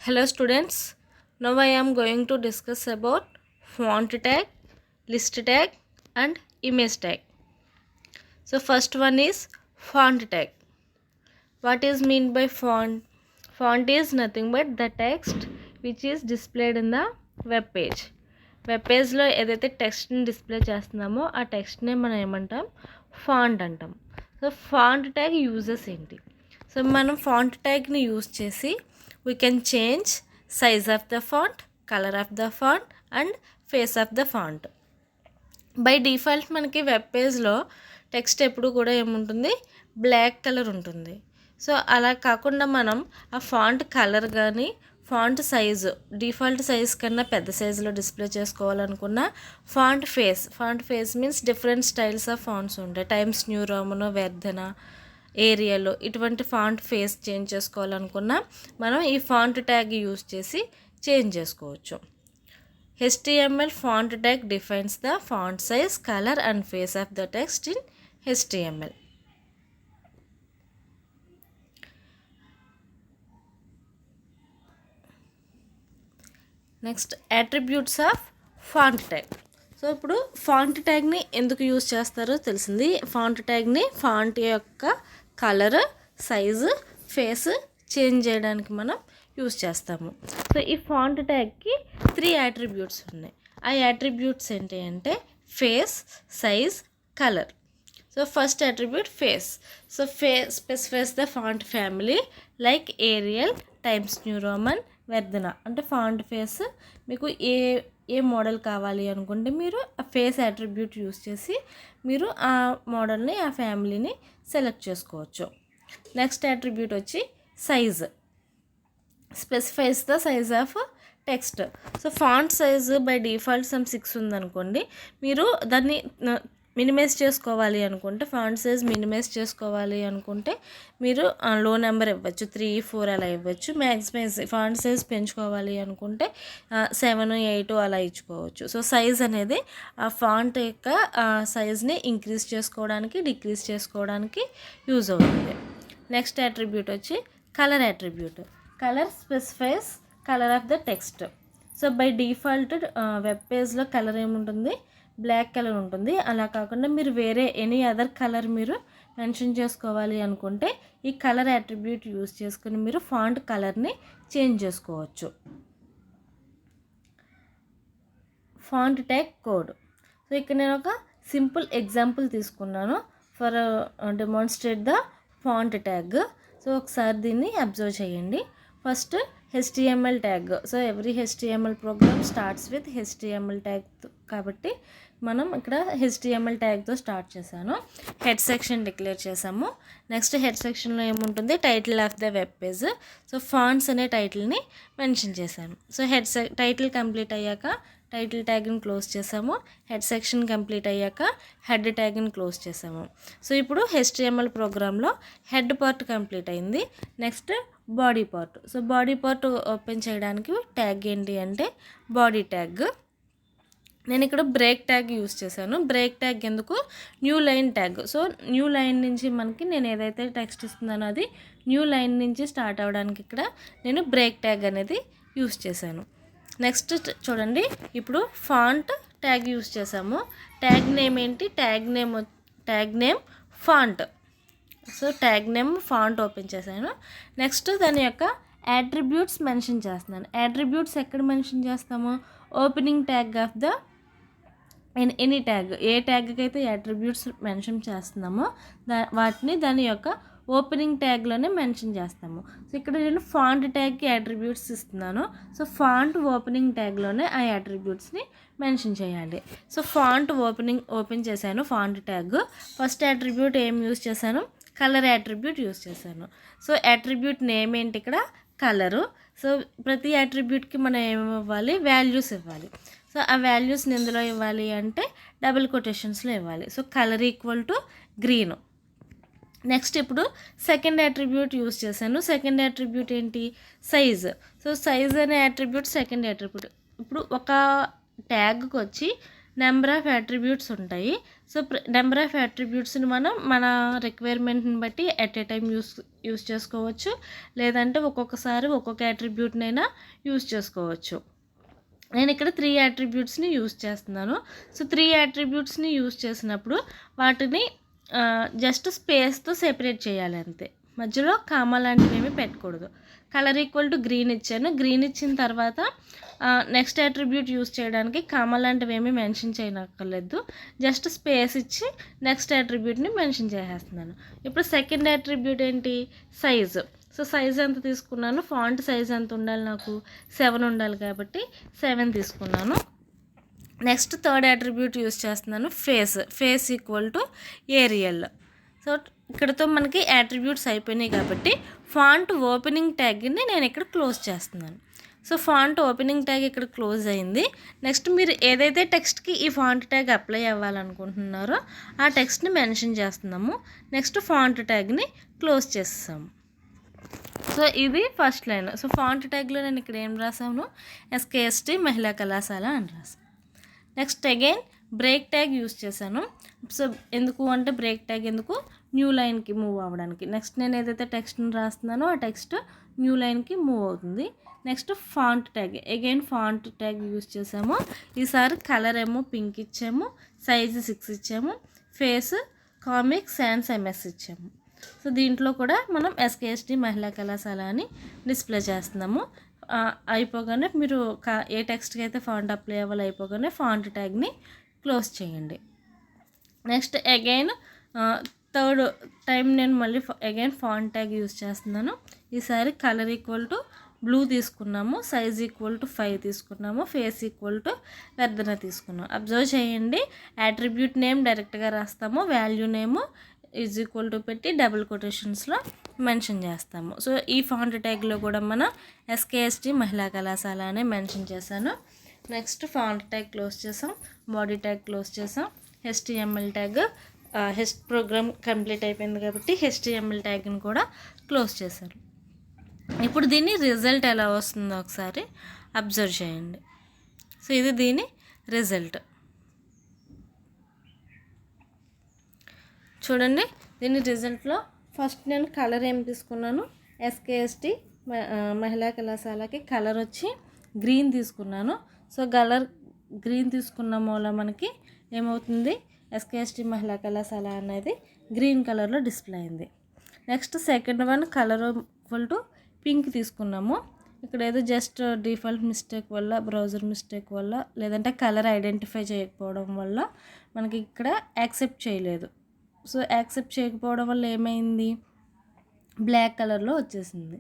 Hello students, now I am going to discuss about font tag, list tag and image tag. So first one is font tag. What is mean by font? Font is nothing but the text which is displayed in the web page. Web పేజ్లో ఏదైతే టెక్స్ట్ని display చేస్తున్నామో ఆ టెక్స్ట్నే మనం ఏమంటాం font అంటాం. So font tag uses ఏంటి? So మనం font ట్యాగ్ని use చేసి we can change size of the font, colour of the font and face of the font. By default మనకి వెబ్ పేజ్లో టెక్స్ట్ ఎప్పుడు కూడా ఏముంటుంది, బ్లాక్ కలర్ ఉంటుంది. సో అలా కాకుండా మనం ఆ ఫాంట్ కలర్ కానీ ఫాంట్ సైజు డిఫాల్ట్ సైజ్ కన్నా పెద్ద సైజులో డిస్ప్లే చేసుకోవాలనుకున్న font face means different styles of fonts ఉంటాయి. Times New Roman, Verdana, Arial ఇటువంటి ఫాంట్ ఫేస్ చేంజ్ చేసుకోవాలనుకున్నా మనం ఈ ఫాంట్ ట్యాగ్ యూజ్ చేసి చేంజ్ చేసుకోవచ్చు. HTML font tag defines the font size, color and face of the text in HTML. Next attributes of font tag. So ఇప్పుడు font ట్యాగ్ని ఎందుకు use చేస్తారో తెలిసింది. ఫాంట్ ట్యాగ్ని ఫాంట్ యొక్క కలర్, సైజు, ఫేస్ చేంజ్ చేయడానికి మనం use చేస్తాము. So ఈ font ట్యాగ్కి 3 attributes ఉన్నాయి. ఆ అట్రిబ్యూట్స్ ఏంటి అంటే face, size, colour. So first attribute face. So face specifies the font family like Arial, Times New Roman, Verdana. అంటే ఫాంట్ ఫేస్ మీకు ఏ మోడల్ కావాలి అనుకుంటే మీరు ఆ ఫేస్ అట్రిబ్యూట్ యూస్ చేసి మీరు ఆ మోడల్ని, ఆ ఫ్యామిలీని సెలెక్ట్ చేసుకోవచ్చు. నెక్స్ట్ అట్రిబ్యూట్ వచ్చి size. Specifies the size of text. So font size by default 6 ఉందనుకోండి, మీరు దాన్ని మినిమైజ్ చేసుకోవాలి అనుకుంటే, ఫాంట్ సైజ్ మినిమైజ్ చేసుకోవాలి అనుకుంటే మీరు లో నెంబర్ ఇవ్వచ్చు, 3, 4 అలా ఇవ్వచ్చు. మ్యాక్సిమైజ్ ఫాంట్ సైజ్ పెంచుకోవాలి అనుకుంటే 7, 8 అలా ఇచ్చుకోవచ్చు. సో సైజ్ అనేది ఆ ఫాంట్ యొక్క సైజ్ని ఇంక్రీజ్ చేసుకోవడానికి, డిక్రీజ్ చేసుకోవడానికి యూజ్ అవుతుంది. నెక్స్ట్ అట్రిబ్యూట్ వచ్చి colour attribute. Colour specifies colour of the text. So by default web పేజ్లో కలర్ ఏముంటుంది, బ్లాక్ కలర్ ఉంటుంది. అలా కాకుండా మీరు వేరే ఎనీ అదర్ కలర్ మీరు మెన్షన్ చేసుకోవాలి అనుకుంటే ఈ కలర్ అట్రిబ్యూట్ యూజ్ చేసుకుని మీరు ఫాంట్ కలర్ని చేంజ్ చేసుకోవచ్చు. Font tag code. సో ఇక్కడ నేను ఒక సింపుల్ ఎగ్జాంపుల్ తీసుకున్నాను for demonstrate the font tag. So ఒకసారి దీన్ని అబ్జర్వ్ చేయండి. First HTML tag. So every HTML program starts with HTML tag కాబట్టి మనం ఇక్కడ HTML ట్యాగ్తో స్టార్ట్ చేశాను. హెడ్ సెక్షన్ డిక్లేర్ చేసాము. నెక్స్ట్ హెడ్ సెక్షన్లో ఏముంటుంది, title of the web page. So fonts అనే టైటిల్ని మెన్షన్ చేశాను. సో టైటిల్ కంప్లీట్ అయ్యాక టైటిల్ ట్యాగ్ని క్లోజ్ చేసాము. హెడ్ సెక్షన్ కంప్లీట్ అయ్యాక హెడ్ ట్యాగ్ని క్లోజ్ చేసాము. సో ఇప్పుడు HTML ప్రోగ్రాంలో హెడ్ పార్ట్ కంప్లీట్ అయింది. Next body part. So body part open చేయడానికి ట్యాగ్ ఏంటి అంటే బాడీ ట్యాగ్. నేను ఇక్కడ బ్రేక్ ట్యాగ్ యూస్ చేశాను. బ్రేక్ ట్యాగ్ ఎందుకు, new line tag. So new line నుంచి మనకి నేను ఏదైతే టెక్స్ట్ ఇస్తున్నానో అది న్యూ లైన్ నుంచి స్టార్ట్ అవ్వడానికి ఇక్కడ నేను బ్రేక్ ట్యాగ్ అనేది యూస్ చేశాను. నెక్స్ట్ చూడండి, ఇప్పుడు ఫాంట్ ట్యాగ్ యూస్ చేసాము. ట్యాగ్ నేమ్ ఏంటి, tag name font. So tag name font open చేశాను. నెక్స్ట్ దాని యొక్క అట్రిబ్యూట్స్ మెన్షన్ చేస్తున్నాను. అట్రిబ్యూట్స్ ఎక్కడ మెన్షన్ చేస్తాము, opening tag of the any tag. ఏ ట్యాగ్కి అయితే అట్రిబ్యూట్స్ మెన్షన్ చేస్తున్నామో వాటిని దాని యొక్క ఓపెనింగ్ ట్యాగ్లోనే మెన్షన్ చేస్తాము. సో ఇక్కడ నేను ఫాంట్ ట్యాగ్కి అట్రిబ్యూట్స్ ఇస్తున్నాను. సో ఫాంట్ ఓపెనింగ్ ట్యాగ్లోనే ఆ అట్రిబ్యూట్స్ని మెన్షన్ చేయాలి. సో ఫాంట్ ఓపెన్ చేశాను ఫాంట్ ట్యాగ్. ఫస్ట్ అట్రిబ్యూట్ ఏం యూస్ చేశాను, కలర్ అట్రిబ్యూట్ యూస్ చేశాను. సో అట్రిబ్యూట్ నేమ్ ఏంటి ఇక్కడ, కలరు. సో ప్రతి అట్రిబ్యూట్కి మనం ఏమి ఇవ్వాలి, వాల్యూస్ ఇవ్వాలి. సో ఆ వాల్యూస్ని ఎందులో ఇవ్వాలి అంటే డబుల్ కొటేషన్స్లో ఇవ్వాలి. So colour equal to green. Next ఇప్పుడు సెకండ్ అట్రిబ్యూట్ యూస్ చేశాను. సెకండ్ అట్రిబ్యూట్ ఏంటి, సైజ్. సో సైజ్ అనే అట్రిబ్యూట్ సెకండ్ అట్రిబ్యూట్. ఇప్పుడు ఒక ట్యాగ్కి వచ్చి నెంబర్ ఆఫ్ అట్రిబ్యూట్స్ ఉంటాయి. సో నెంబర్ ఆఫ్ అట్రిబ్యూట్స్ని మనం మన రిక్వైర్మెంట్ని బట్టి ఎట్ ఏ టైం యూస్ చేసుకోవచ్చు, లేదంటే ఒక్కొక్కసారి ఒక్కొక్క అట్రిబ్యూట్నైనా యూస్ చేసుకోవచ్చు. నేను ఇక్కడ 3 అట్రిబ్యూట్స్ని యూస్ చేస్తున్నాను. సో 3 అట్రిబ్యూట్స్ని యూస్ చేసినప్పుడు వాటిని జస్ట్ స్పేస్తో సెపరేట్ చేయాలి అంతే, మధ్యలో కామా లాంటివి ఏమీ పెట్టకూడదు. కలర్ ఈక్వల్ టు గ్రీన్ ఇచ్చాను. గ్రీన్ ఇచ్చిన తర్వాత నెక్స్ట్ అట్రిబ్యూట్ యూస్ చేయడానికి కామా లాంటివి ఏమీ మెన్షన్ చేయనక్కర్లేదు, జస్ట్ స్పేస్ ఇచ్చి నెక్స్ట్ అట్రిబ్యూట్ని మెన్షన్ చేసేస్తున్నాను. ఇప్పుడు సెకండ్ అట్రిబ్యూట్ ఏంటి? సైజు. సో సైజ్ ఎంత తీసుకున్నాను? ఫాంట్ సైజ్ ఎంత ఉండాలి? నాకు 7 ఉండాలి కాబట్టి 7 తీసుకున్నాను. నెక్స్ట్ థర్డ్ అట్రిబ్యూట్ యూస్ చేస్తున్నాను, face equal to Arial. So ఇక్కడతో మనకి అట్రిబ్యూట్స్ అయిపోయినాయి కాబట్టి ఫాంట్ ఓపెనింగ్ ట్యాగ్ని నేను ఇక్కడ క్లోజ్ చేస్తున్నాను. సో ఫాంట్ ఓపెనింగ్ ట్యాగ్ ఇక్కడ క్లోజ్ అయింది. నెక్స్ట్ మీరు ఏదైతే టెక్స్ట్కి ఈ ఫాంట్ ట్యాగ్ అప్లై అవ్వాలనుకుంటున్నారో ఆ టెక్స్ట్ని మెన్షన్ చేస్తున్నాము. నెక్స్ట్ ఫాంట్ ట్యాగ్ని క్లోజ్ చేస్తాము. సో ఇది ఫస్ట్ లైన్. సో ఫాంట్ ట్యాగ్లో నేను ఇక్కడ ఏం రాసాను? SKST మహిళా కళాశాల అని రాసాను. Next again break tag use చేశాను. సో ఎందుకు అంటే బ్రేక్ ట్యాగ్ ఎందుకు? న్యూ లైన్కి మూవ్ అవ్వడానికి. నెక్స్ట్ నేను ఏదైతే టెక్స్ట్ని రాస్తున్నానో ఆ టెక్స్ట్ న్యూ లైన్కి మూవ్ అవుతుంది. Next font tag, again font tag use చేసాము. ఈసారి కలర్ ఏమో పింక్ ఇచ్చాము, సైజు 6 ఇచ్చాము, ఫేస్ కామిక్ సాన్స్ MS ఇచ్చాము. సో దీంట్లో కూడా మనం SKST మహిళా కళాశాల అని డిస్ప్లే చేస్తున్నాము. అయిపోగానే మీరు ఏ టెక్స్ట్కి అయితే ఫాంట్ అప్లై అవ్వాలి అయిపోగానే ఫాంట్ ట్యాగ్ని క్లోజ్ చేయండి. నెక్స్ట్ అగైన్ థర్డ్ టైం నేను మళ్ళీ అగైన్ ఫాంట్ ట్యాగ్ యూస్ చేస్తున్నాను. ఈసారి కలర్ ఈక్వల్ టు బ్లూ తీసుకున్నాము, సైజ్ ఈక్వల్ టు 5 తీసుకున్నాము, ఫేస్ ఈక్వల్ టు వెర్దన తీసుకున్నాము. అబ్జర్వ్ చేయండి, అట్రిబ్యూట్ నేమ్ డైరెక్ట్గా రాస్తాము, value name is equal to పెట్టి డబుల్ కొటేషన్స్లో మెన్షన్ చేస్తాము. సో ఈ ఫాంట్ ట్యాగ్లో కూడా మనం SKST మహిళా కళాశాల అనే మెన్షన్ చేశాను. నెక్స్ట్ ఫాంట్ ట్యాగ్ క్లోజ్ చేసాం, బాడీ ట్యాగ్ క్లోజ్ చేసాం, HTML ట్యాగ్ ప్రోగ్రామ్ కంప్లీట్ అయిపోయింది కాబట్టి HTML ట్యాగ్ని కూడా క్లోజ్ చేశాను. ఇప్పుడు దీని రిజల్ట్ ఎలా వస్తుందో ఒకసారి అబ్జర్వ్ చేయండి. సో ఇది దీని రిజల్ట్ చూడండి. దీని రిజల్ట్లో ఫస్ట్ నేను కలర్ ఏం తీసుకున్నాను? SKST మహిళా కళాశాలకి కలర్ వచ్చి గ్రీన్ తీసుకున్నాను. సో కలర్ గ్రీన్ తీసుకున్న మూల మనకి ఏమవుతుంది? SKST మహిళా కళాశాల అనేది గ్రీన్ కలర్లో డిస్ప్లే అయింది. Next second one colour equal to pink తీసుకున్నాము. ఇక్కడ ఏదో జస్ట్ డిఫాల్ట్ మిస్టేక్ వల్ల, బ్రౌజర్ మిస్టేక్ వల్ల, లేదంటే కలర్ ఐడెంటిఫై చేయకపోవడం వల్ల మనకి ఇక్కడ యాక్సెప్ట్ చేయలేదు. సో యాక్సెప్ట్ చేయకపోవడం వల్ల ఏమైంది? బ్లాక్ కలర్లో వచ్చేసింది.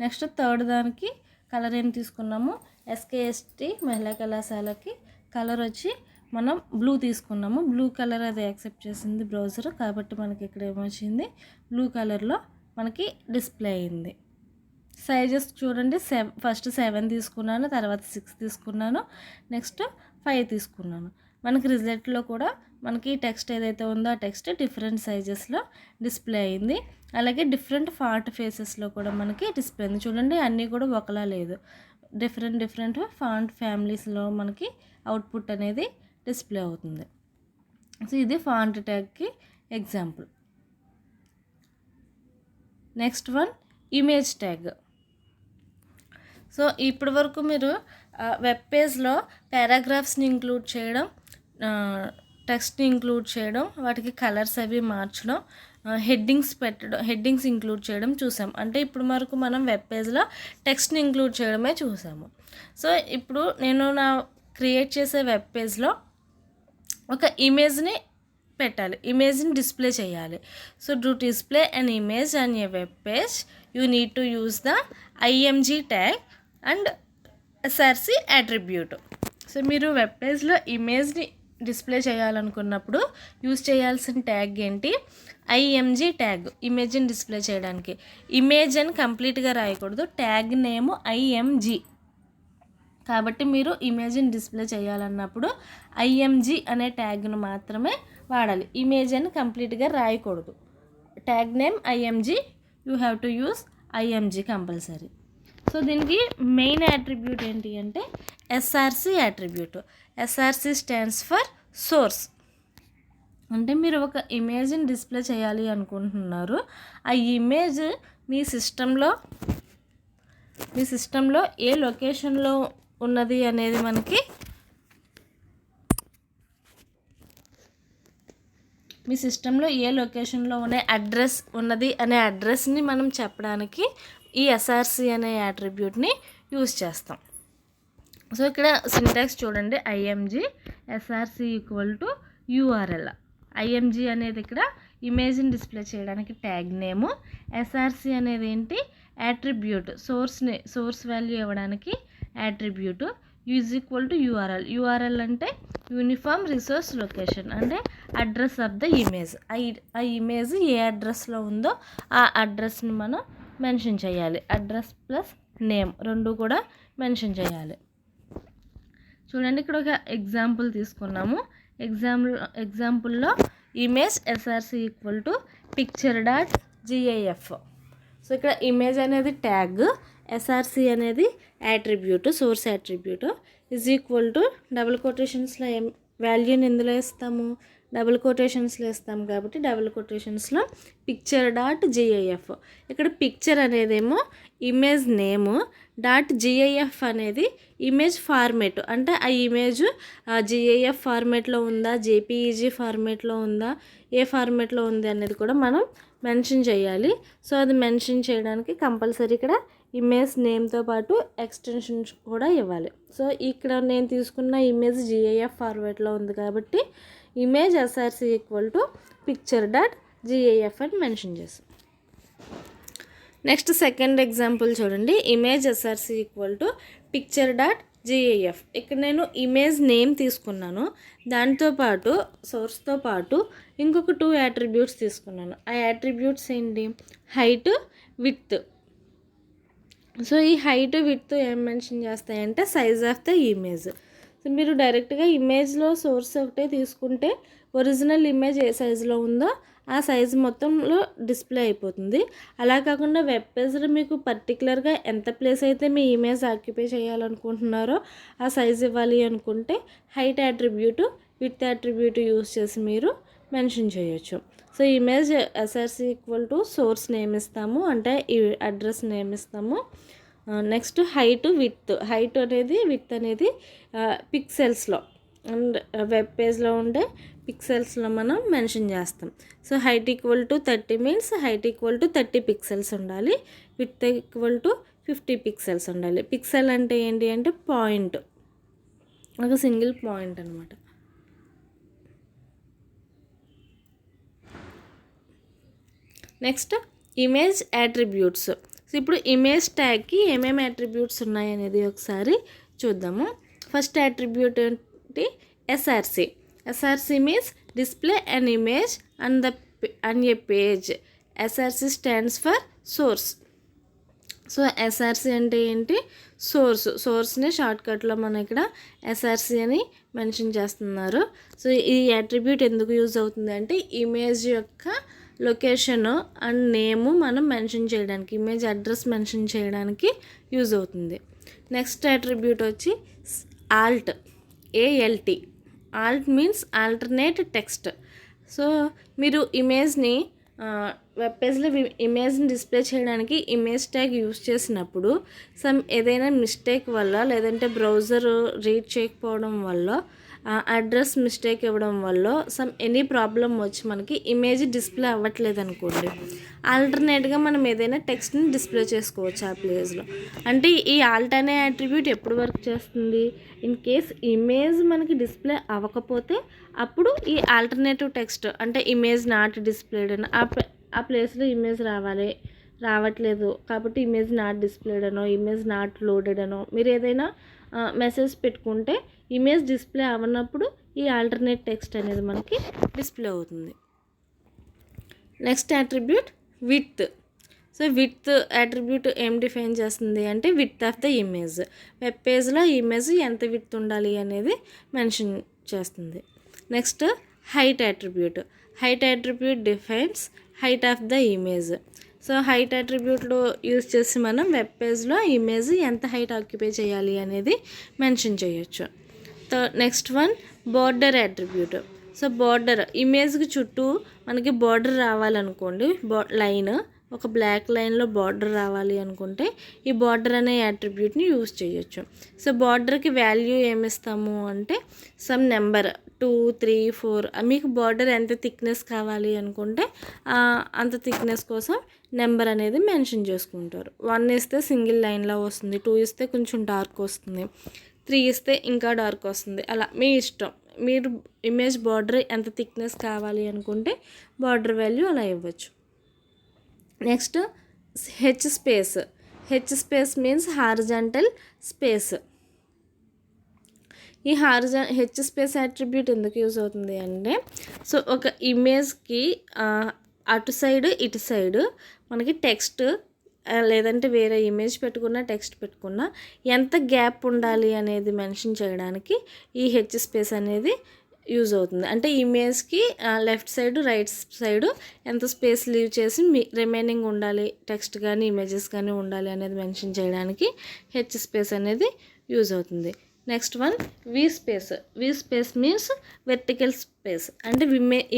నెక్స్ట్ థర్డ్ దానికి కలర్ ఏం తీసుకున్నాము? SKST మహిళా కళాశాలకి కలర్ వచ్చి మనం బ్లూ తీసుకున్నాము. బ్లూ కలర్ అది యాక్సెప్ట్ చేసింది బ్రౌజర్ కాబట్టి మనకి ఇక్కడ ఏమొచ్చింది? బ్లూ కలర్లో మనకి డిస్ప్లే అయింది. సైజెస్ చూడండి, ఫస్ట్ 7 తీసుకున్నాను, తర్వాత 6 తీసుకున్నాను, నెక్స్ట్ 5 తీసుకున్నాను. మనకి రిజల్ట్లో కూడా మనకి టెక్స్ట్ ఏదైతే ఉందో ఆ టెక్స్ట్ డిఫరెంట్ సైజెస్లో డిస్ప్లే అయింది. అలాగే డిఫరెంట్ ఫాంట్ ఫేసెస్లో కూడా మనకి డిస్ప్లే అయింది. చూడండి అన్నీ కూడా ఒకలా లేదు, డిఫరెంట్ ఫాంట్ ఫ్యామిలీస్లో మనకి అవుట్పుట్ అనేది డిస్ప్లే అవుతుంది. సో ఇది ఫాంట్ ట్యాగ్కి example. Next one image tag. So ఇప్పటి వరకు మీరు వెబ్ పేజ్లో పారాగ్రాఫ్స్ని ఇంక్లూడ్ చేయడం, టెక్స్ట్ని ఇంక్లూడ్ చేయడం, వాటికి కలర్స్ అవి మార్చడం, హెడ్డింగ్స్ పెట్టడం, హెడ్డింగ్స్ ఇంక్లూడ్ చేయడం చూసాం. అంటే ఇప్పుడు వరకు మనం వెబ్ పేజ్లో టెక్స్ట్ని ఇంక్లూడ్ చేయడమే చూసాము. సో ఇప్పుడు నేను నా క్రియేట్ చేసే వెబ్ పేజ్లో ఒక ఇమేజ్ని పెట్టాలి, ఇమేజ్ని డిస్ప్లే చేయాలి. So to display an image on a web page you need to use the IMG tag and SRC attribute. So మీరు వెబ్ పేజ్లో ఇమేజ్ని డిస్ప్లే చేయాలనుకున్నప్పుడు యూజ్ చేయాల్సిన ట్యాగ్ ఏంటి? IMG ట్యాగ్, ఇమేజ్ని డిస్ప్లే చేయడానికి. ఇమేజ్ అని కంప్లీట్గా రాయకూడదు, ట్యాగ్ నేమ్ IMG. కాబట్టి మీరు ఇమేజ్ని డిస్ప్లే చేయాలన్నప్పుడు IMG అనే ట్యాగ్ను మాత్రమే వాడాలి, ఇమేజ్ అని కంప్లీట్గా రాయకూడదు. Tag name IMG, you have to use IMG compulsory. So దీనికి మెయిన్ అట్రిబ్యూట్ ఏంటి అంటే SRC attribute. SRC stands for source. అంటే మీరు ఒక ఇమేజ్ని డిస్ప్లే చేయాలి అనుకుంటున్నారు. ఆ ఇమేజ్ మీ సిస్టంలో ఏ లొకేషన్లో ఉన్నది అనేది మనకి మీ సిస్టంలో ఏ లొకేషన్లో ఉన్నది అనే అడ్రస్ని మనం చెప్పడానికి ఈ ఎస్ఆర్సి అనే యాట్రిబ్యూట్ని యూజ్ చేస్తాం. సో ఇక్కడ సింటాక్స్ చూడండి, IMG SRC equal to URL. IMG అనేది ఇక్కడ ఇమేజ్ని డిస్ప్లే చేయడానికి ట్యాగ్ నేము, ఎస్ఆర్సి అనేది ఏంటి యాట్రిబ్యూట్, సోర్స్ వాల్యూ ఇవ్వడానికి attribute, is equal to URL. URL అంటే యూనిఫామ్ రిసోర్స్ లొకేషన్, అంటే అడ్రస్ ఆఫ్ ద ఇమేజ్. ఆ ఇమేజ్ ఏ అడ్రస్లో ఉందో ఆ అడ్రస్ని మనం మెన్షన్ చేయాలి. అడ్రస్ ప్లస్ నేమ్ రెండు కూడా మెన్షన్ చేయాలి. చూడండి, ఇక్కడ ఒక ఎగ్జాంపుల్ తీసుకున్నాము. ఎగ్జాంపుల్లో image SRC equal to picture.gif. So ఇక్కడ ఇమేజ్ అనేది ట్యాగ్, ఎస్ఆర్సి అనేది attribute, source attribute, is equal to double కొటేషన్స్లో వాల్యూని ఎందులో ఇస్తాము, డబుల్ కొటేషన్స్లో ఇస్తాము కాబట్టి డబుల్ కొటేషన్స్లో picture.gif. ఇక్కడ పిక్చర్ అనేదేమో ఇమేజ్ నేము, .gif అనేది ఇమేజ్ ఫార్మేట్, అంటే ఆ ఇమేజ్ GIF ఫార్మేట్లో ఉందా, JPEG ఫార్మేట్లో ఉందా, ఏ ఫార్మేట్లో ఉంది అనేది కూడా మనం మెన్షన్ చేయాలి. సో అది మెన్షన్ చేయడానికి కంపల్సరీ ఇక్కడ ఇమేజ్ నేమ్తో పాటు ఎక్స్టెన్షన్స్ కూడా ఇవ్వాలి. సో ఇక్కడ నేను తీసుకున్న ఇమేజ్ GIF ఫార్మేట్లో ఉంది కాబట్టి image SRC equal to picture.gif అని మెన్షన్ చేస్తాం. నెక్స్ట్ సెకండ్ ఎగ్జాంపుల్ చూడండి, image SRC equal to picture.gif. ఇక్కడ నేను ఇమేజ్ నేమ్ తీసుకున్నాను, దాంతోపాటు సోర్స్తో పాటు ఇంకొక 2 యాట్రిబ్యూట్స్ తీసుకున్నాను. ఆ యాట్రిబ్యూట్స్ ఏంటి, హైట్, విడ్త్. సో ఈ హైట్ విడ్త్ ఏం మెన్షన్ చేస్తాయంటే size of the image. So మీరు డైరెక్ట్గా ఇమేజ్లో సోర్స్ ఒకటే తీసుకుంటే ఒరిజినల్ ఇమేజ్ ఏ సైజులో ఉందో ఆ సైజు మొత్తంలో డిస్ప్లే అయిపోతుంది. అలా కాకుండా వెబ్ పేజ్లో మీకు పర్టికులర్గా ఎంత ప్లేస్ అయితే మీ ఇమేజ్ ఆక్యుపై చేయాలనుకుంటున్నారో ఆ సైజ్ ఇవ్వాలి అనుకుంటే height attribute, width attribute use చేసి మీరు మెన్షన్ చేయొచ్చు. So image SRC equal to source name ఇస్తాము, అంటే ఈ అడ్రస్ నేమ్ ఇస్తాము. నెక్స్ట్ హైట్ అనేది విడ్త్ అనేది పిక్సెల్స్లో అండ్ వెబ్ పేజ్లో ఉండే పిక్సెల్స్లో మనం మెన్షన్ చేస్తాం. So height equal to 30 means height equal to 30 pixels ఉండాలి, విడ్త్ ఈక్వల్ టు 50 పిక్సెల్స్ ఉండాలి. పిక్సెల్ అంటే ఏంటి అంటే పాయింట్, ఒక సింగిల్ పాయింట్ అనమాట. Next image attributes. సో ఇప్పుడు ఇమేజ్ ట్యాగ్కి ఏమేమి యాట్రిబ్యూట్స్ ఉన్నాయి అనేది ఒకసారి చూద్దాము. ఫస్ట్ యాట్రిబ్యూట్ ఏంటి, SRC. SRC means display an image on a page. SRC stands for source. So SRC అంటే ఏంటి, సోర్స్ని షార్ట్కట్లో మనం ఇక్కడ ఎస్ఆర్సి అని మెన్షన్ చేస్తున్నారు. సో ఈ యాట్రిబ్యూట్ ఎందుకు యూజ్ అవుతుంది అంటే ఇమేజ్ యొక్క లొకేషన్ అండ్ నేము మనం మెన్షన్ చేయడానికి, ఇమేజ్ అడ్రస్ మెన్షన్ చేయడానికి యూజ్ అవుతుంది. నెక్స్ట్ యాట్రిబ్యూట్ వచ్చి ALT. ALT means alternate text. So మీరు ఇమేజ్ని వెబ్ పేజ్లో ఇమేజ్ని డిస్ప్లే చేయడానికి ఇమేజ్ ట్యాగ్ యూజ్ చేసినప్పుడు ఏదైనా మిస్టేక్ వల్ల, లేదంటే బ్రౌజర్ రీడ్ చేయకపోవడం వల్ల, అడ్రస్ మిస్టేక్ ఇవ్వడం వల్ల ఎనీ ప్రాబ్లం వచ్చి మనకి ఇమేజ్ డిస్ప్లే అవ్వట్లేదు అనుకోండి, ఆల్టర్నేట్గా మనం ఏదైనా టెక్స్ట్ని డిస్ప్లే చేసుకోవచ్చు ఆ ప్లేస్లో. అంటే ఈ ఆల్ట్ అనే యాట్రిబ్యూట్ ఎప్పుడు వర్క్ చేస్తుంది, ఇన్ కేస్ ఇమేజ్ మనకి డిస్ప్లే అవ్వకపోతే అప్పుడు ఈ ఆల్టర్నేటివ్ టెక్స్ట్, అంటే ఇమేజ్ నాట్ డిస్ప్లేడ్ అని ఆ ప్లేస్లో ఇమేజ్ రావట్లేదు కాబట్టి ఇమేజ్ నాట్ డిస్ప్లేడ్ అనో, ఇమేజ్ నాట్ లోడెడ్ అనో మీరు ఏదైనా మెసేజ్ పెట్టుకుంటే ఇమేజ్ డిస్ప్లే అవ్వనప్పుడు ఈ ఆల్టర్నేట్ టెక్స్ట్ అనేది మనకి డిస్ప్లే అవుతుంది. Next attribute width. So width attribute ఏం డిఫైన్ చేస్తుంది అంటే width of the image. Web పేజ్లో ఇమేజ్ ఎంత విడ్త్ ఉండాలి అనేది మెన్షన్ చేస్తుంది. Next height attribute. Height attribute defines height of the image. So height యాట్రిబ్యూట్లో యూజ్ చేసి మనం వెబ్ పేజ్లో ఇమేజ్ ఎంత హైట్ ఆక్యుపై చేయాలి అనేది మెన్షన్ చేయొచ్చు. Next one border attribute. So border ఇమేజ్కి చుట్టూ మనకి బార్డర్ రావాలనుకోండి, లైన్ ఒక బ్లాక్ లైన్లో బార్డర్ రావాలి అనుకుంటే ఈ బార్డర్ అనే యాట్రిబ్యూట్ని యూజ్ చేయొచ్చు. సో బార్డర్కి వాల్యూ ఏమిస్తాము అంటే సమ్ నెంబర్ 2, 3, 4 మీకు బార్డర్ ఎంత థిక్నెస్ కావాలి అనుకుంటే అంత థిక్నెస్ కోసం నెంబర్ అనేది మెన్షన్ చేసుకుంటారు. 1 ఇస్తే సింగిల్ లైన్లో వస్తుంది, 2 ఇస్తే కొంచెం డార్క్ వస్తుంది, 3 ఇస్తే ఇంకా డార్క్ వస్తుంది. అలా మీ ఇష్టం, మీరు ఇమేజ్ బార్డర్ ఎంత థిక్నెస్ కావాలి అనుకుంటే బార్డర్ వాల్యూ అలా ఇవ్వచ్చు. Next H space means horizontal space. ఈ హెచ్ స్పేస్ అట్రిబ్యూట్ ఎందుకు యూజ్ అవుతుంది అంటే సో ఒక ఇమేజ్కి అటు సైడ్ ఇటు సైడ్ మనకి టెక్స్ట్ లేదంటే వేరే ఇమేజ్ పెట్టుకున్న టెక్స్ట్ పెట్టుకున్న ఎంత గ్యాప్ ఉండాలి అనేది మెన్షన్ చేయడానికి ఈ హెచ్ స్పేస్ అనేది యూజ్ అవుతుంది. అంటే ఇమేజ్కి లెఫ్ట్ సైడ్ రైట్ సైడ్ ఎంత స్పేస్ లీవ్ చేసి రిమైనింగ్ ఉండాలి, టెక్స్ట్ కానీ ఇమేజెస్ కానీ ఉండాలి అనేది మెన్షన్ చేయడానికి హెచ్ స్పేస్ అనేది యూజ్ అవుతుంది. నెక్స్ట్ వన్ వి స్పేస్ మీన్స్ వెర్టికల్ స్పేస్. అంటే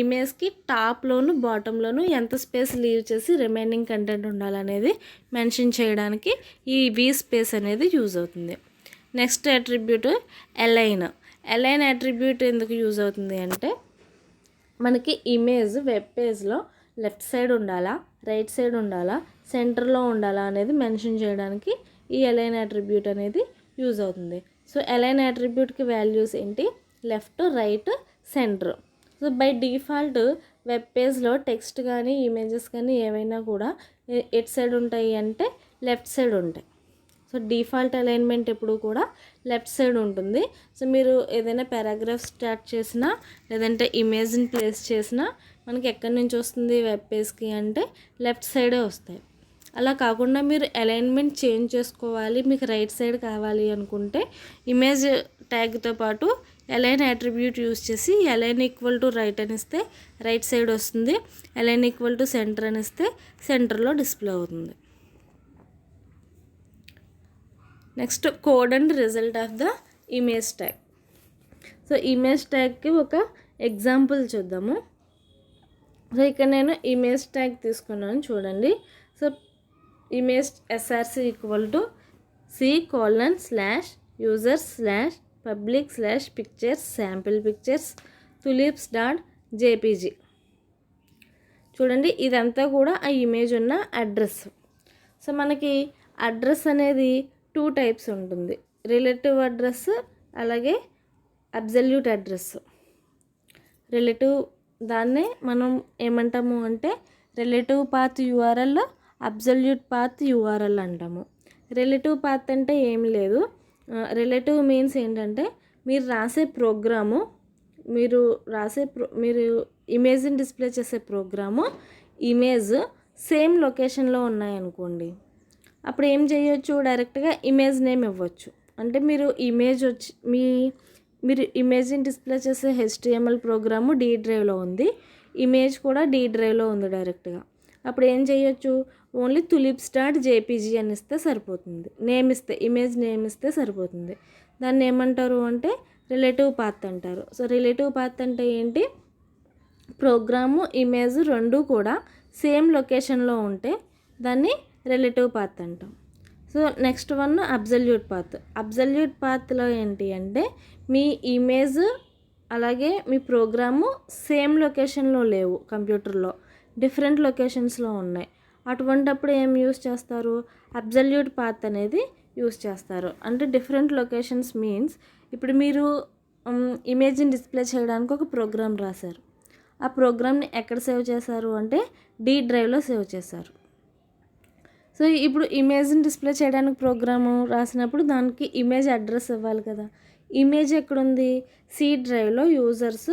ఇమేజ్కి టాప్లోను బాటంలోను ఎంత స్పేస్ లీవ్ చేసి రిమైనింగ్ కంటెంట్ ఉండాలనేది మెన్షన్ చేయడానికి ఈ వి స్పేస్ అనేది యూజ్ అవుతుంది. నెక్స్ట్ అట్రిబ్యూట్ అలైన్ అట్రిబ్యూట్ ఎందుకు యూజ్ అవుతుంది అంటే మనకి ఇమేజ్ వెబ్ పేజ్లో లెఫ్ట్ సైడ్ ఉండాలా, రైట్ సైడ్ ఉండాలా, సెంటర్లో ఉండాలా అనేది మెన్షన్ చేయడానికి ఈ అలైన్ అట్రిబ్యూట్ అనేది యూజ్ అవుతుంది. సో అలైన్ అట్రిబ్యూట్కి వాల్యూస్ ఏంటి, left, right, centre. So by default web పేజ్లో టెక్స్ట్ కానీ ఇమేజెస్ కానీ ఏవైనా కూడా ఎట్ సైడ్ ఉంటాయి అంటే లెఫ్ట్ సైడ్ ఉంటాయి. సో డిఫాల్ట్ అలైన్మెంట్ ఎప్పుడు కూడా లెఫ్ట్ సైడ్ ఉంటుంది. సో మీరు ఏదైనా పారాగ్రాఫ్ స్టార్ట్ చేసినా లేదంటే ఇమేజ్ని ప్లేస్ చేసినా మనకి ఎక్కడి నుంచి వస్తుంది వెబ్ పేజ్కి అంటే లెఫ్ట్ సైడే వస్తాయి. అలా కాకుండా మీరు అలైన్మెంట్ చేంజ్ చేసుకోవాలి, మీకు రైట్ సైడ్ కావాలి అనుకుంటే ఇమేజ్ ట్యాగ్తో పాటు అలైన్ అట్రిబ్యూట్ యూజ్ చేసి అలైన్ ఈక్వల్ టు రైట్ అని ఇస్తే రైట్ సైడ్ వస్తుంది, అలైన్ ఈక్వల్ టు సెంటర్ అని ఇస్తే సెంటర్లో డిస్ప్లే అవుతుంది. Next code and result of the image tag. So image ట్యాగ్కి ఒక ఎగ్జాంపుల్ చూద్దాము. సో ఇక్కడ నేను ఇమేజ్ ట్యాగ్ తీసుకున్నాను చూడండి. So image src equal to c:/users/public/pictures sample pictures tulips.jpg. చూడండి ఇదంతా కూడా ఆ ఇమేజ్ ఉన్న అడ్రస్. సో మనకి అడ్రస్ అనేది 2 టైప్స్ ఉంటుంది, రిలేటివ్ అడ్రస్ అలాగే అబ్సల్యూట్ అడ్రస్. రిలేటివ్ దాన్నే మనం ఏమంటాము అంటే relative path URL, absolute path URL అంటాము. రిలేటివ్ పాత్ అంటే ఏమి లేదు, రిలేటివ్ మీన్స్ ఏంటంటే మీరు రాసే ప్రోగ్రాము, మీరు ఇమేజ్ని డిస్ప్లే చేసే ప్రోగ్రాము ఇమేజ్ సేమ్ లొకేషన్లో ఉన్నాయనుకోండి, అప్పుడు ఏం చేయొచ్చు, డైరెక్ట్గా ఇమేజ్ నేమ్ ఇవ్వచ్చు. అంటే మీరు ఇమేజ్ని డిస్ప్లే చేసే HTML ప్రోగ్రాము D డ్రైవ్లో ఉంది, ఇమేజ్ కూడా D డ్రైవ్లో ఉంది డైరెక్ట్గా. అప్పుడు ఏం చేయొచ్చు, ఓన్లీ tulips.jpg అని ఇస్తే సరిపోతుంది, నేమ్ ఇస్తే ఇమేజ్ నేమ్ ఇస్తే సరిపోతుంది. దాన్ని ఏమంటారు అంటే రిలేటివ్ పాత్ అంటారు. సో రిలేటివ్ పాత్ అంటే ఏంటి, ప్రోగ్రాము ఇమేజ్ రెండు కూడా సేమ్ లొకేషన్లో ఉంటే దాన్ని రిలేటివ్ పాత్ అంటాం. సో నెక్స్ట్ వన్ అబ్సల్యూట్ పాత్లో ఏంటి అంటే మీ ఇమేజ్ అలాగే మీ ప్రోగ్రాము సేమ్ లొకేషన్లో లేవు, కంప్యూటర్లో డిఫరెంట్ లొకేషన్స్లో ఉన్నాయి. అటువంటప్పుడు ఏం యూస్ చేస్తారు, అబ్సల్యూట్ పాత్ అనేది యూస్ చేస్తారు. అంటే డిఫరెంట్ లొకేషన్స్ మీన్స్ ఇప్పుడు మీరు ఇమేజ్ని డిస్ప్లే చేయడానికి ఒక ప్రోగ్రామ్ రాశారు, ఆ ప్రోగ్రామ్ని ఎక్కడ సేవ్ చేశారు అంటే D డ్రైవ్లో సేవ్ చేశారు. సో ఇప్పుడు ఇమేజ్ని డిస్ప్లే చేయడానికి ప్రోగ్రాము రాసినప్పుడు దానికి ఇమేజ్ అడ్రస్ ఇవ్వాలి కదా, ఇమేజ్ ఎక్కడుంది, C డ్రైవ్లో యూజర్స్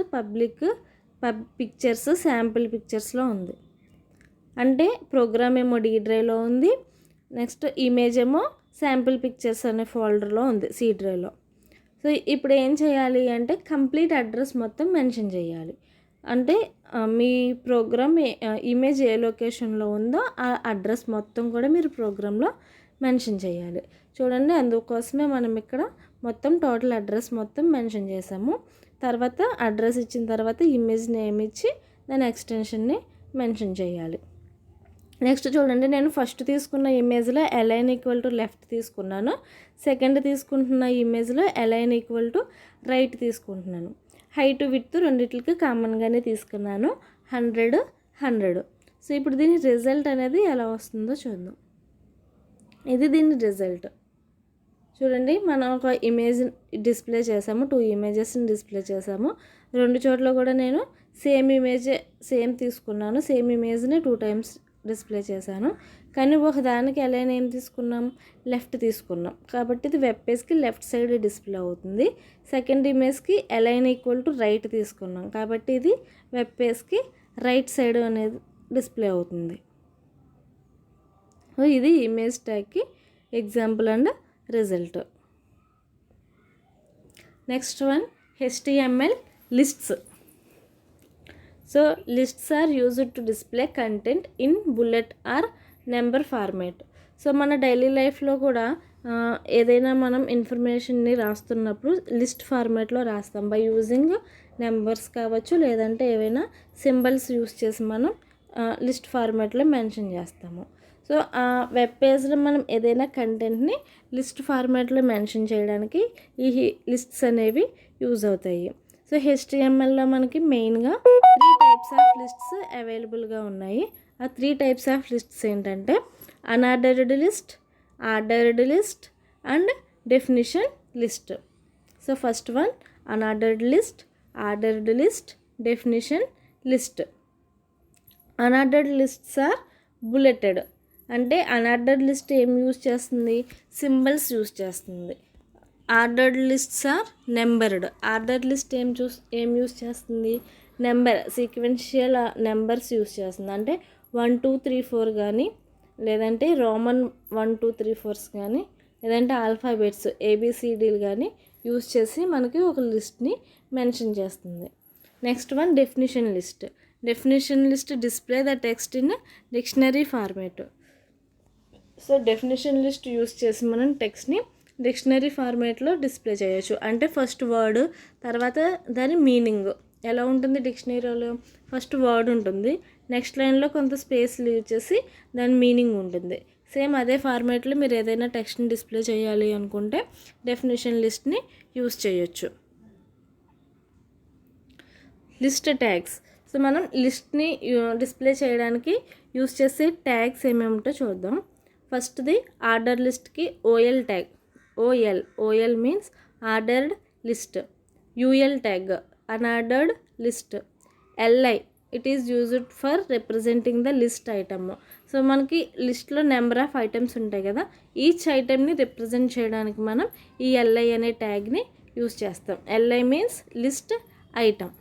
పిక్చర్స్ శాంపిల్ పిక్చర్స్లో ఉంది. అంటే ప్రోగ్రామ్ ఏమో D డ్రైవ్లో ఉంది, నెక్స్ట్ ఇమేజ్ ఏమో శాంపిల్ పిక్చర్స్ అనే ఫోల్డర్లో ఉంది C డ్రైవ్లో. సో ఇప్పుడు ఏం చేయాలి అంటే కంప్లీట్ అడ్రస్ మొత్తం మెన్షన్ చేయాలి. అంటే మీ ప్రోగ్రామ్ ఇమేజ్ ఏ లొకేషన్లో ఉందో ఆ అడ్రస్ మొత్తం కూడా మీరు ప్రోగ్రాంలో మెన్షన్ చేయాలి. చూడండి అందుకోసమే మనం ఇక్కడ మొత్తం టోటల్ అడ్రస్ మొత్తం మెన్షన్ చేసాము. తర్వాత అడ్రస్ ఇచ్చిన తర్వాత ఇమేజ్ నేమ్ ఇచ్చి దాని ఎక్స్టెన్షన్ని మెన్షన్ చేయాలి. నెక్స్ట్ చూడండి, నేను ఫస్ట్ తీసుకున్న ఇమేజ్లో అలైన్ ఈక్వల్ టు లెఫ్ట్ తీసుకున్నాను. సెకండ్ తీసుకుంటున్న ఇమేజ్లో అలైన్ ఈక్వల్ టు రైట్ తీసుకుంటున్నాను. హైట్ విడ్త్ రెండిట్లకి కామన్గానే తీసుకున్నాను, 100 100. సో ఇప్పుడు దీని రిజల్ట్ అనేది ఎలా వస్తుందో చూద్దాం. ఇది దీని రిజల్ట్ చూడండి. మనం ఒక ఇమేజ్ డిస్ప్లే చేసాము, 2 ఇమేజెస్ని డిస్ప్లే చేసాము. 2 చోట్ల కూడా నేను సేమ్ తీసుకున్నాను. సేమ్ ఇమేజ్ని 2 టైమ్స్ డిస్ప్లే చేశాను. కానీ ఒకదానికి అలైన్ ఏం తీసుకున్నాం, లెఫ్ట్ తీసుకున్నాం. కాబట్టి ఇది వెబ్ పేజ్కి లెఫ్ట్ సైడ్ డిస్ప్లే అవుతుంది. సెకండ్ ఇమేజ్కి అలైన్ ఈక్వల్ టు రైట్ తీసుకున్నాం. కాబట్టి ఇది వెబ్ పేజ్కి రైట్ సైడ్ అనేది డిస్ప్లే అవుతుంది. ఇది ఇమేజ్ ట్యాగ్కి example and result. Next one HTML lists. So lists are used to display content in bullet or number format. So మన డైలీ లైఫ్లో కూడా ఏదైనా మనం ఇన్ఫర్మేషన్ని రాస్తున్నప్పుడు లిస్ట్ ఫార్మేట్లో రాస్తాం. బై యూజింగ్ నెంబర్స్ కావచ్చు, లేదంటే ఏవైనా సింబల్స్ యూస్ చేసి మనం లిస్ట్ ఫార్మేట్లో మెన్షన్ చేస్తాము. సో ఆ వెబ్ పేజ్లో మనం ఏదైనా కంటెంట్ని లిస్ట్ ఫార్మాట్లో మెన్షన్ చేయడానికి ఈ లిస్ట్స్ అనేవి యూజ్ అవుతాయి. సో HTMLలో మనకి మెయిన్గా 3 టైప్స్ ఆఫ్ లిస్ట్స్ అవైలబుల్గా ఉన్నాయి. ఆ 3 టైప్స్ ఆఫ్ లిస్ట్స్ ఏంటంటే unordered list, ordered list and definition list. So first one unordered list, ordered list, definition list. Unordered lists are bulleted. అంటే అన్ఆర్డర్డ్ లిస్ట్ ఏం యూజ్ చేస్తుంది, సింబల్స్ యూజ్ చేస్తుంది. Ordered lists are numbered. Ordered list ఏం use చేస్తుంది, number sequential numbers use చేస్తుంది. అంటే 1 2 3 4 కానీ, లేదంటే రోమన్ 1 2 3 4 కానీ, లేదంటే ఆల్ఫాబెట్స్ ABCDలు కానీ యూజ్ చేసి మనకి ఒక లిస్ట్ని మెన్షన్ చేస్తుంది. Next one definition list. Definition list display the text in dictionary format. So definition list use చేసి మనం టెక్స్ట్ని డిక్షనరీ ఫార్మేట్లో డిస్ప్లే చేయొచ్చు. అంటే ఫస్ట్ వర్డ్, తర్వాత దాని మీనింగ్ ఎలా ఉంటుంది. డిక్షనరీలో ఫస్ట్ వర్డ్ ఉంటుంది, నెక్స్ట్ లైన్లో కొంత స్పేస్ లీవ్ చేసి దాని మీనింగ్ ఉంటుంది. సేమ్ అదే ఫార్మేట్లో మీరు ఏదైనా టెక్స్ట్ని డిస్ప్లే చేయాలి అనుకుంటే డెఫినిషన్ లిస్ట్ని యూస్ చేయొచ్చు. List tags. సో మనం లిస్ట్ని డిస్ప్లే చేయడానికి యూస్ చేసే ట్యాగ్స్ ఏమేమిటో చూద్దాం. ఫస్ట్ది ఆర్డర్ లిస్ట్కి OL tag. OL means ordered list. UL tag unordered list. LI it is used for representing the list item. So మనకి లిస్ట్లో నెంబర్ ఆఫ్ ఐటమ్స్ ఉంటాయి కదా, ఈచ్ ఐటమ్ని రిప్రజెంట్ చేయడానికి మనం ఈ LI అనే ట్యాగ్ని యూజ్ చేస్తాం. LI means list item.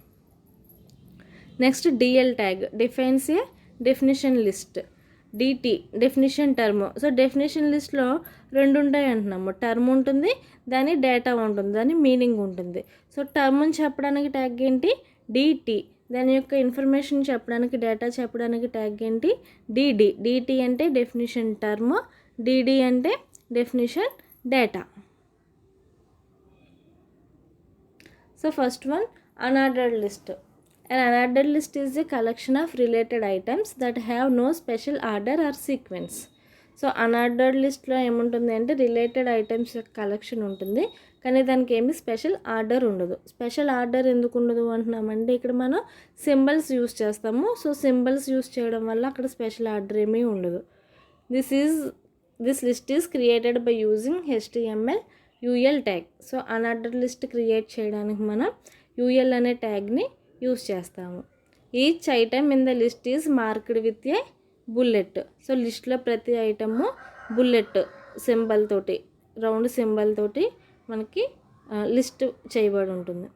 Next DL tag defines ఏ definition list. DT definition term. So definition లిస్ట్లో 2 ఉంటాయి అంటున్నాము. టర్మ్ ఉంటుంది, దాని డేటా ఉంటుంది, దాని మీనింగ్ ఉంటుంది. సో టర్మ్ని చెప్పడానికి ట్యాగ్ ఏంటి, DT. దాని యొక్క ఇన్ఫర్మేషన్ చెప్పడానికి, డేటా చెప్పడానికి ట్యాగ్ ఏంటి, DD. DT అంటే డెఫినిషన్ టర్మ్, DD అంటే definition data. So first one unordered list. An unordered list is a collection of related items that have no special order or sequence. So unordered లిస్ట్లో ఏముంటుంది అంటే related items యొక్క collection ఉంటుంది, కానీ దానికి ఏమి special order ఉండదు. స్పెషల్ ఆర్డర్ ఎందుకు ఉండదు అంటున్నామంటే ఇక్కడ మనం సింబల్స్ యూస్ చేస్తాము. సో సింబల్స్ యూస్ చేయడం వల్ల అక్కడ స్పెషల్ ఆర్డర్ ఏమీ ఉండదు. This list is created by using HTML UL tag. So unordered list create చేయడానికి మనం UL అనే ట్యాగ్ని యూస్ చేస్తాము. Each item in the list is marked with a bullet. So లిస్ట్లో ప్రతి ఐటమ్ బుల్లెట్ సింబల్ తోటి, round symbol తోటి మనకి list చేయబడి ఉంటుంది.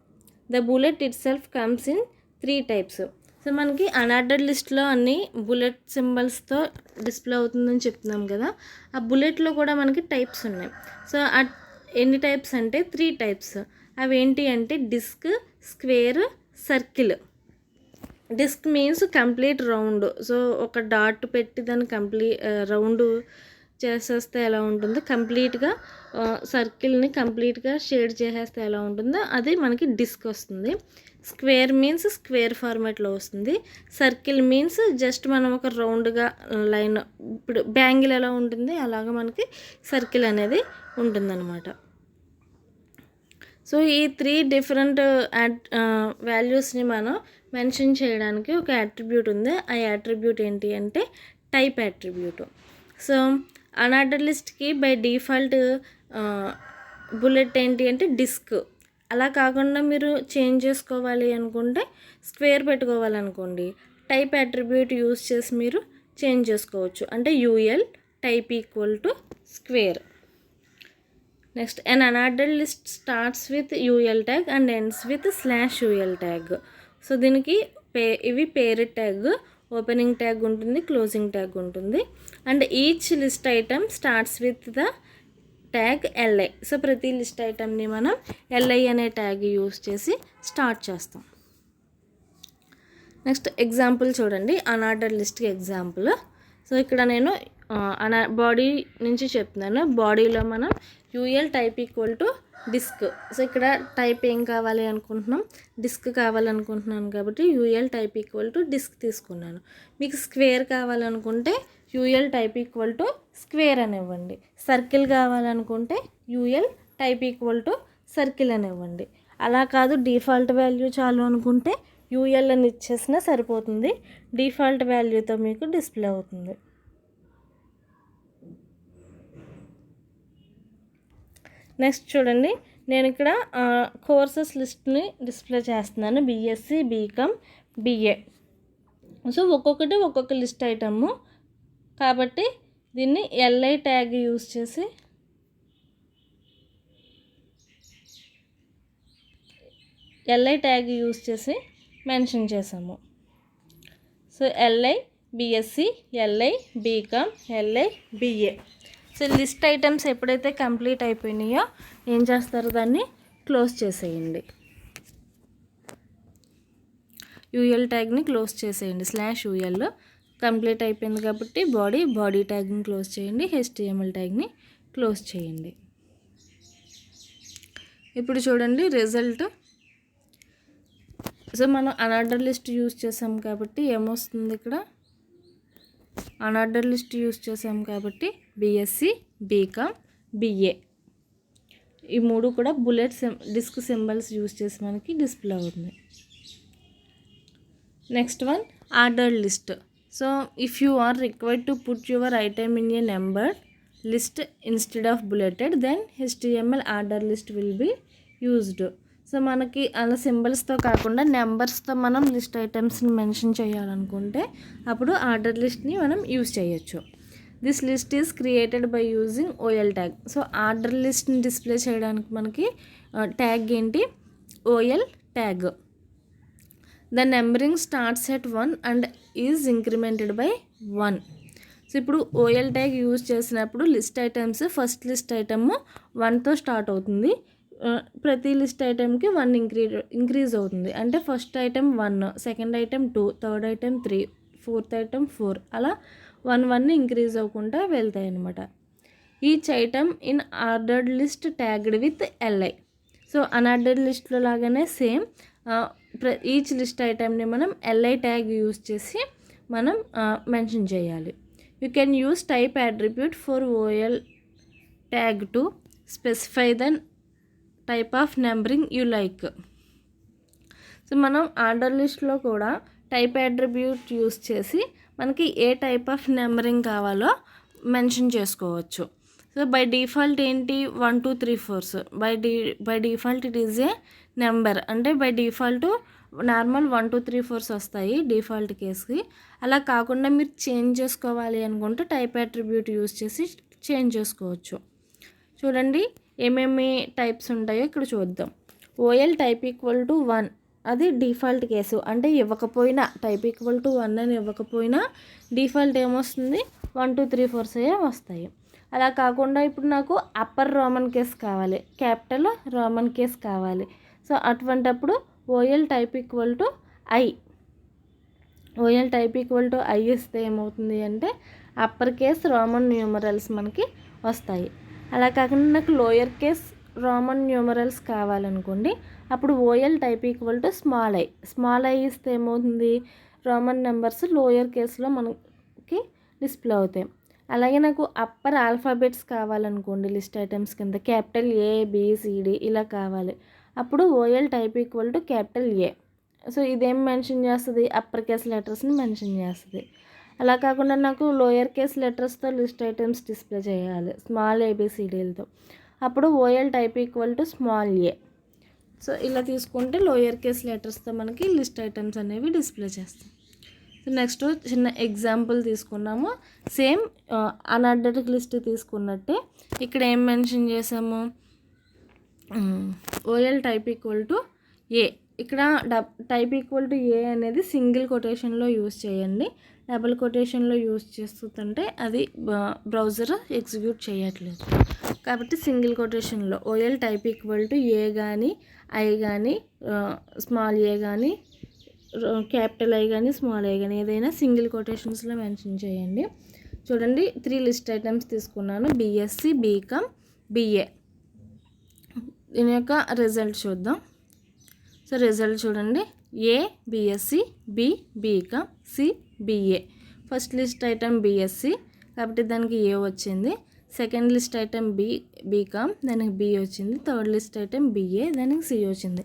The bullet it self comes in 3 types. So మనకి అన్ఆర్డర్డ్ లిస్ట్లో అన్ని బుల్లెట్ సింబల్స్తో డిస్ప్లే అవుతుందని చెప్తున్నాం కదా, ఆ బుల్లెట్లో కూడా మనకి టైప్స్ ఉన్నాయి. సో ఎన్ని టైప్స్ అంటే 3 టైప్స్. అవి ఏంటి అంటే disc, square, circle. Disc means complete round. So ఒక డాట్ పెట్టి దాన్ని రౌండ్ చేసేస్తే ఎలా ఉంటుందో, కంప్లీట్గా సర్కిల్ని కంప్లీట్గా షేడ్ చేసేస్తే ఎలా ఉంటుందో అది మనకి డిస్క్ వస్తుంది. స్క్వేర్ మీన్స్ స్క్వేర్ ఫార్మాట్లో వస్తుంది. సర్కిల్ మీన్స్ జస్ట్ మనం ఒక రౌండ్గా లైన్, ఇప్పుడు బ్యాంగిల్ ఎలా ఉంటుంది అలాగ మనకి సర్కిల్ అనేది ఉంటుందన్నమాట. సో ఈ 3 డిఫరెంట్ వాల్యూస్ని మనం మెన్షన్ చేయడానికి ఒక యాట్రిబ్యూట్ ఉంది. ఆ యాట్రిబ్యూట్ ఏంటి అంటే టైప్ యాట్రిబ్యూట్. సో అన్ఆర్డర్ లిస్ట్కి బై డిఫాల్ట్ బుల్లెట్ ఏంటి అంటే డిస్క్. అలా కాకుండా మీరు చేంజ్ చేసుకోవాలి అనుకుంటే, స్క్వేర్ పెట్టుకోవాలనుకోండి, టైప్ యాట్రిబ్యూట్ యూస్ చేసి మీరు చేంజ్ చేసుకోవచ్చు. అంటే UL type equal to square. Next, an unordered list starts with UL tag and ends with /UL tag. So దీనికి ఇవి పేరెంట్ ట్యాగ్, ఓపెనింగ్ ట్యాగ్ ఉంటుంది, క్లోజింగ్ ట్యాగ్ ఉంటుంది. And each list item starts with the tag LI. So ప్రతి list ఐటమ్ని మనం LI అనే tag use చేసి start చేస్తాం. నెక్స్ట్ ఎగ్జాంపుల్ చూడండి, అన్ఆర్డర్ లిస్ట్కి ఎగ్జాంపుల్. సో ఇక్కడ నేను బాడీ నుంచి చెప్తున్నాను. బాడీలో మనం UL type equal to disc. So ఇక్కడ టైప్ ఏం కావాలి అనుకుంటున్నాం, డిస్క్ కావాలనుకుంటున్నాను కాబట్టి UL type equal to disc తీసుకున్నాను. మీకు స్క్వేర్ కావాలనుకుంటే UL type equal to square అని ఇవ్వండి. సర్కిల్ కావాలనుకుంటే UL type equal to circle అని ఇవ్వండి. అలా కాదు డిఫాల్ట్ వాల్యూ చాలు అనుకుంటే యూఎల్ అని ఇచ్చేసినా సరిపోతుంది. డిఫాల్ట్ వాల్యూతో మీకు డిస్ప్లే అవుతుంది. నెక్స్ట్ చూడండి, నేను ఇక్కడ కోర్సెస్ లిస్ట్ని డిస్ప్లే చేస్తున్నాను. BSc, BCom, BA. సో ఒక్కొక్కటి ఒక్కొక్క లిస్ట్ ఐటము కాబట్టి దీన్ని LI ట్యాగ్ యూస్ చేసి మెన్షన్ చేసాము. So LI BSc, LI BCom, LI BA. So list items ఎప్పుడైతే కంప్లీట్ అయిపోయినాయో ఏం చేస్తారు, దాన్ని క్లోజ్ చేసేయండి. యూఎల్ ట్యాగ్ని క్లోజ్ చేసేయండి. /UL కంప్లీట్ అయిపోయింది కాబట్టి బాడీ ట్యాగ్ని క్లోజ్ చేయండి. HTML ట్యాగ్ని క్లోజ్ చేయండి. ఇప్పుడు చూడండి రిజల్ట్. సో మనం అన్ఆర్డర్ లిస్ట్ యూజ్ చేసాం కాబట్టి ఏమొస్తుంది, ఇక్కడ అన్ఆర్డర్ లిస్ట్ యూజ్ చేసాం కాబట్టి BSc, BCom, BA ఈ 3 కూడా బుల్లెట్ డిస్క్ సింబల్స్ యూజ్ చేసి మనకి డిస్ప్లే అవుతుంది. Next one, ordered list. So if you are required to put your item in a number list instead of bulleted, then HTML order list will be used. So మనకి అలా సింబల్స్తో కాకుండా నెంబర్స్తో మనం list ఐటమ్స్ని mention చేయాలనుకుంటే అప్పుడు order లిస్ట్ని మనం use చేయొచ్చు. This list is created by using OL tag. So order లిస్ట్ని display చేయడానికి మనకి ట్యాగ్ ఏంటి, OL tag. The numbering starts at 1 and is incremented by 1. So ఇప్పుడు OL ట్యాగ్ యూజ్ చేసినప్పుడు list items, first list item 1తో start అవుతుంది. ప్రతి list ఐటమ్కి 1 ఇంక్రీజ్ అవుతుంది. అంటే first item 1, second item 2, third item 3, fourth item 4, అలా 1 ఇంక్రీజ్ అవ్వకుండా వెళ్తాయి అన్నమాట. Each item in ordered list tagged with LI. So unordered లిస్ట్లో లాగానే సేమ్ ఈచ్ లిస్ట్ ఐటమ్ని మనం LI ట్యాగ్ యూజ్ చేసి మనం మెన్షన్ చేయాలి. You can use type attribute for OL tag to specify the type of numbering you like. So మనం order లిస్ట్లో కూడా టైప్ అట్రిబ్యూట్ యూస్ చేసి మనకి ఏ టైప్ ఆఫ్ నెంబరింగ్ కావాలో మెన్షన్ చేసుకోవచ్చు. సో బై డిఫాల్ట్ ఏంటి 1 2 3 4. By default it is a number. అంటే by default normal 1 2 3 4 వస్తాయి డిఫాల్ట్ కేస్కి. అలా కాకుండా మీరు చేంజ్ చేసుకోవాలి అనుకుంటే టైప్ అట్రిబ్యూట్ యూస్ చేసి చేంజ్ చేసుకోవచ్చు. చూడండి ఏమేమి టైప్స్ ఉంటాయో ఇక్కడ చూద్దాం. OL టైప్ ఈక్వల్ టు 1 అది డిఫాల్ట్ కేసు. అంటే ఇవ్వకపోయినా టైప్ ఈక్వల్ టు 1 అని ఇవ్వకపోయినా డిఫాల్ట్ ఏమొస్తుంది 1 2 3 4 వస్తాయి. అలా కాకుండా ఇప్పుడు నాకు అప్పర్ రోమన్ కేస్ కావాలి, క్యాపిటల్ రోమన్ కేస్ కావాలి. సో అటువంటప్పుడు OL type equal to I. OL type equal to I ఇస్తే ఏమవుతుంది అంటే అప్పర్ కేస్ రోమన్ న్యూమరల్స్ మనకి వస్తాయి. అలా కాకుండా నాకు లోయర్ కేస్ రోమన్ న్యూమరల్స్ కావాలనుకోండి, అప్పుడు OL type equal to small I ఇస్తే ఏమవుతుంది, రోమన్ నెంబర్స్ లోయర్ కేస్లో మనకి డిస్ప్లే అవుతాయి. అలాగే నాకు అప్పర్ ఆల్ఫాబెట్స్ కావాలనుకోండి, లిస్ట్ ఐటమ్స్ కింద క్యాపిటల్ ABCD ఇలా కావాలి, అప్పుడు OL type equal to capital A. So ఇదేం మెన్షన్ చేస్తుంది, అప్పర్ కేస్ లెటర్స్ని మెన్షన్ చేస్తుంది. అలా కాకుండా నాకు లోయర్ కేస్ లెటర్స్తో లిస్ట్ ఐటమ్స్ డిస్ప్లే చేయాలి, స్మాల్ ABCDలతో, అప్పుడు OL type equal to small A. So ఇలా తీసుకుంటే లోయర్ కేస్ లెటర్స్తో మనకి లిస్ట్ ఐటమ్స్ అనేవి డిస్ప్లే చేస్తాం. సో నెక్స్ట్ చిన్న ఎగ్జాంపుల్ తీసుకున్నాము. సేమ్ అన్ఆర్డర్డ్ లిస్ట్ తీసుకున్నట్టే ఇక్కడ ఏం మెన్షన్ చేసాము, OL type equal to A. ఇక్కడ టైప్ ఈక్వల్ టు A అనేది సింగిల్ కొటేషన్లో యూజ్ చేయండి. డబుల్ కొటేషన్లో యూజ్ చేస్తుంటే అది బ్రౌజర్ ఎగ్జిక్యూట్ చేయట్లేదు. కాబట్టి సింగిల్ కొటేషన్లో OL type equal to A కానీ I కానీ స్మాల్ A కానీ క్యాపిటల్ I కానీ స్మాల్ I కానీ ఏదైనా సింగిల్ కొటేషన్స్లో మెన్షన్ చేయండి. చూడండి 3 లిస్ట్ ఐటమ్స్ తీసుకున్నాను, BSc, BCom, BA. దీని యొక్క రిజల్ట్ చూద్దాం. సో రిజల్ట్ చూడండి, A BSc, B BCom, C BA. First list item BSc కాబట్టి దానికి A వచ్చింది. సెకండ్ లిస్ట్ ఐటమ్ BCom దానికి B వచ్చింది. థర్డ్ లిస్ట్ ఐటమ్ BA దానికి C వచ్చింది.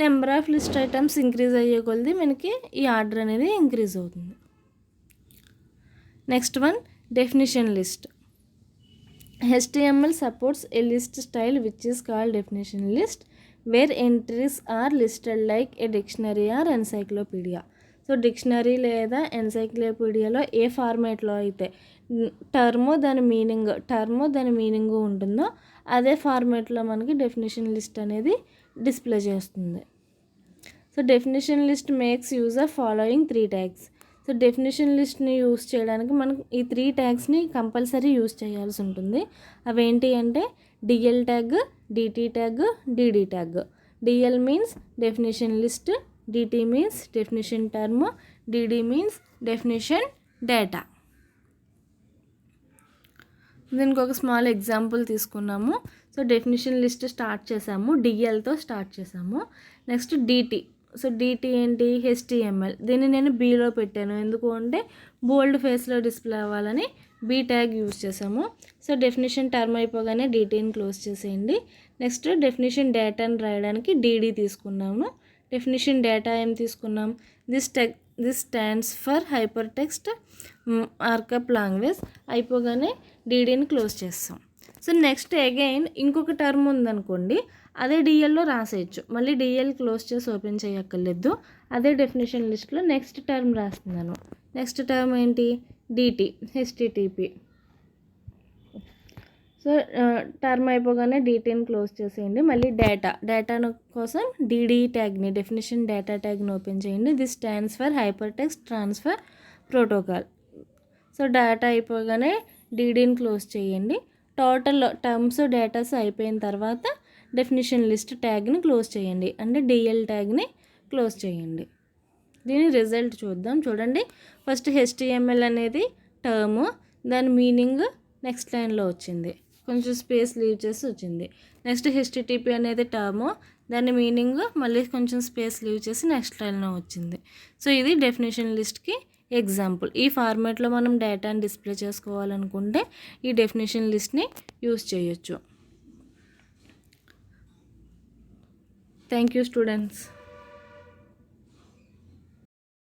Number of list items increase అయ్యే కొలది మనకి ఈ ఆర్డర్ అనేది ఇంక్రీజ్ అవుతుంది. Next one definition list. HTML supports a list style which is called definition list, where entries are listed like a dictionary or encyclopedia. So dictionary లేదా ఎన్సైక్లోపీడియాలో ఏ ఫార్మేట్లో అయితే term దాని meaning ఉంటుందో అదే ఫార్మేట్లో మనకి డెఫినేషన్ లిస్ట్ అనేది డిస్ప్లే చేస్తుంది. So definition list makes use of following 3 tags. So definition లిస్ట్ని యూజ్ చేయడానికి మనకు ఈ 3 ట్యాగ్స్ని కంపల్సరీ యూజ్ చేయాల్సి ఉంటుంది. అవేంటి అంటే DL tag, DT tag, DD tag. DL means definition list, DT means definition term, DD means definition data. దీనికి ఒక స్మాల్ ఎగ్జాంపుల్ తీసుకున్నాము. సో డెఫినేషన్ లిస్ట్ స్టార్ట్ చేసాము, DLతో స్టార్ట్ చేసాము. Next DT. సో DT ఏంటి, HTML. దీన్ని నేను Bలో పెట్టాను, ఎందుకు అంటే బోల్డ్ ఫేస్లో డిస్ప్లే అవ్వాలని B ట్యాగ్ యూజ్ చేసాము. సో డెఫినేషన్ టర్మ్ అయిపోగానే DTని క్లోజ్ చేసేయండి. నెక్స్ట్ డెఫినేషన్ డేటాని రాయడానికి DD తీసుకున్నాము. డెఫినేషన్ డేటా ఏం తీసుకున్నాం, this stands for hyper text markup language అయిపోగానే DDని క్లోజ్ చేస్తాం. సో నెక్స్ట్ అగైన్ ఇంకొక టర్మ్ ఉందనుకోండి, అదే DLలో రాసేయచ్చు, మళ్ళీ DL క్లోజ్ చేసి ఓపెన్ చేయక్కర్లేదు. అదే డెఫినేషన్ లిస్ట్లో నెక్స్ట్ టర్మ్ రాస్తున్నాను. నెక్స్ట్ టర్మ్ ఏంటి, DT HTTP. సో టర్మ్ అయిపోగానే DTని క్లోజ్ చేసేయండి. మళ్ళీ డేటాను కోసం DD ట్యాగ్ని డెఫినేషన్ డేటా ట్యాగ్ని ఓపెన్ చేయండి. This stands for hyper text transfer protocol. So data అయిపోగానే DDని క్లోజ్ చేయండి. టోటల్ టర్మ్స్ డేటాస్ అయిపోయిన తర్వాత డెఫినేషన్ లిస్ట్ ట్యాగ్ని క్లోజ్ చేయండి, అంటే DL ట్యాగ్ని క్లోజ్ చేయండి. దీని రిజల్ట్ చూద్దాం. చూడండి, ఫస్ట్ HTML అనేది టర్మ్, దాని మీనింగ్ నెక్స్ట్ లైన్లో వచ్చింది, కొంచెం స్పేస్ లీవ్ చేసి వచ్చింది. నెక్స్ట్ HTTP అనేది టర్మ్, దాని మీనింగ్ మళ్ళీ కొంచెం స్పేస్ లీవ్ చేసి నెక్స్ట్ లైన్లో వచ్చింది. సో ఇది డెఫినేషన్ లిస్ట్కి ఎగ్జాంపుల్. ఈ ఫార్మాట్లో మనం డేటాని డిస్ప్లే చేసుకోవాలనుకుంటే ఈ డెఫినేషన్ లిస్ట్ని యూజ్ చేయొచ్చు. Thank you students.